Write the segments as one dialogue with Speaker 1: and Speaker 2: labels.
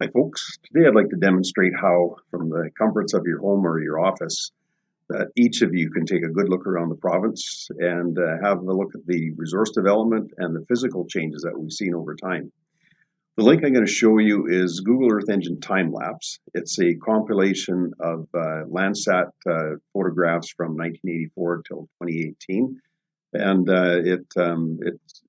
Speaker 1: Hi folks, today I'd like to demonstrate how from the comforts of your home or your office that each of you can take a good look around the province and have a look at the resource development and the physical changes that we've seen over time. The link I'm going to show you is Google Earth Engine time-lapse. It's a compilation of Landsat photographs from 1984 till 2018, and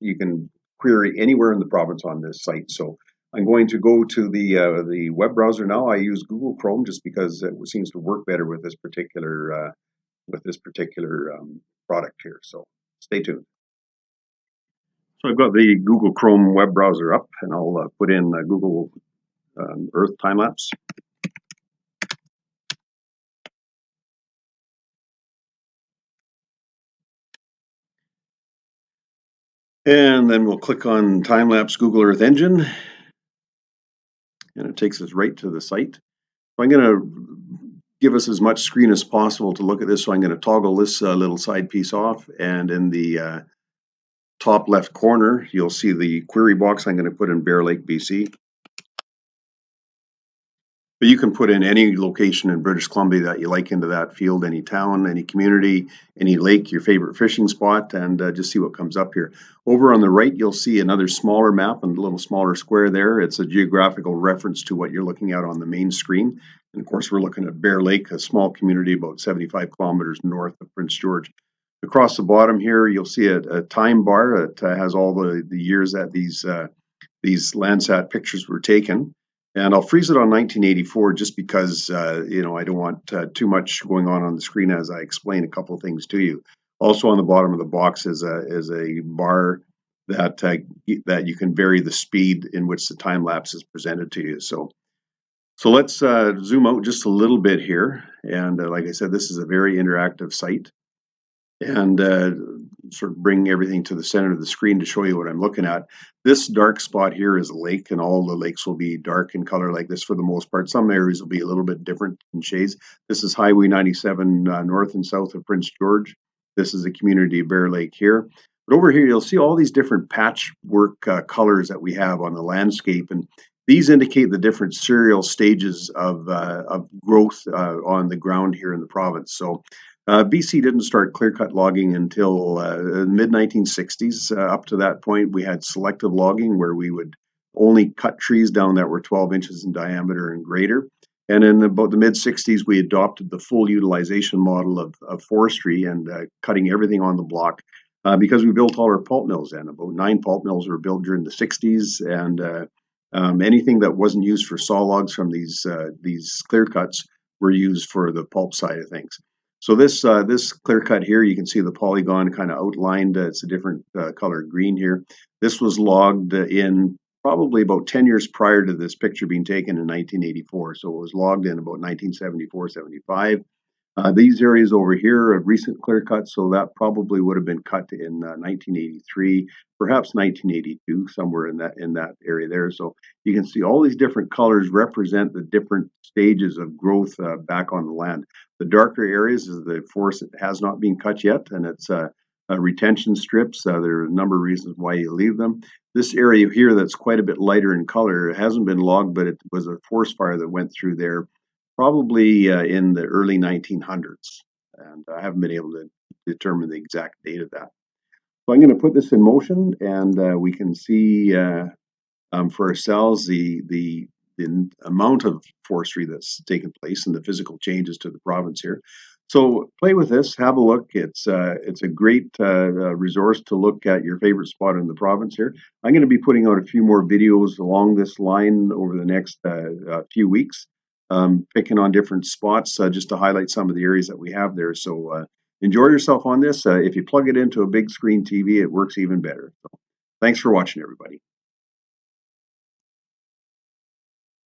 Speaker 1: you can query anywhere in the province on this site. So I'm going to go to the web browser now. I use Google Chrome just because it seems to work better with this particular product here. So stay tuned. So I've got the Google Chrome web browser up, and I'll put in Google Earth time-lapse. And then we'll click on time-lapse Google Earth Engine, and it takes us right to the site. So I'm going to give us as much screen as possible to look at this. So I'm going to toggle this little side piece off, and in the top left corner, you'll see the query box. I'm going to put in Bear Lake, BC. But you can put in any location in British Columbia that you like into that field, any town, any community, any lake, your favorite fishing spot, and just see what comes up here. Over on the right, you'll see another smaller map and a little smaller square there. It's a geographical reference to what you're looking at on the main screen. And of course, we're looking at Bear Lake, a small community about 75 kilometers north of Prince George. Across the bottom here, you'll see a time bar that has all the years that these Landsat pictures were taken. And I'll freeze it on 1984 just because, I don't want too much going on the screen as I explain a couple of things to you. Also on the bottom of the box is a bar that you can vary the speed in which the time lapse is presented to you. So let's zoom out just a little bit here. And like I said, this is a very interactive site. And sort of bring everything to the center of the screen to show you what I'm looking at. This dark spot here is a lake, and all the lakes will be dark in color like this for the most part. Some areas will be a little bit different in shades. This is Highway 97 north and south of Prince George. This is the community of Bear Lake here. But over here, you'll see all these different patchwork colors that we have on the landscape, and these indicate the different serial stages of growth on the ground here in the province. So BC didn't start clear-cut logging until mid-1960s. Up to that point, we had selective logging where we would only cut trees down that were 12 inches in diameter and greater. And in about the mid-60s, we adopted the full utilization model of forestry and cutting everything on the block because we built all our pulp mills then. About 9 pulp mills were built during the 60s, and anything that wasn't used for saw logs from these clear cuts were used for the pulp side of things. So this clear cut here, you can see the polygon kind of outlined. It's a different color green here. This was logged in probably about 10 years prior to this picture being taken in 1984. So it was logged in about 1974, 75. These areas over here are recent clear cuts, so that probably would have been cut in 1983, perhaps 1982, somewhere in that area there. So you can see all these different colors represent the different stages of growth back on the land. The darker areas is the forest that has not been cut yet, and it's retention strips. There are a number of reasons why you leave them. This area here that's quite a bit lighter in color hasn't been logged, but it was a forest fire that went through there probably in the early 1900s, and I haven't been able to determine the exact date of that. So I'm going to put this in motion, and we can see for ourselves the amount of forestry that's taken place and the physical changes to the province here. So play with this, have a look. It's a great resource to look at your favorite spot in the province here. I'm going to be putting out a few more videos along this line over the next few weeks. Picking on different spots just to highlight some of the areas that we have there. So enjoy yourself on this. If you plug it into a big screen TV, it works even better. So thanks for watching, everybody.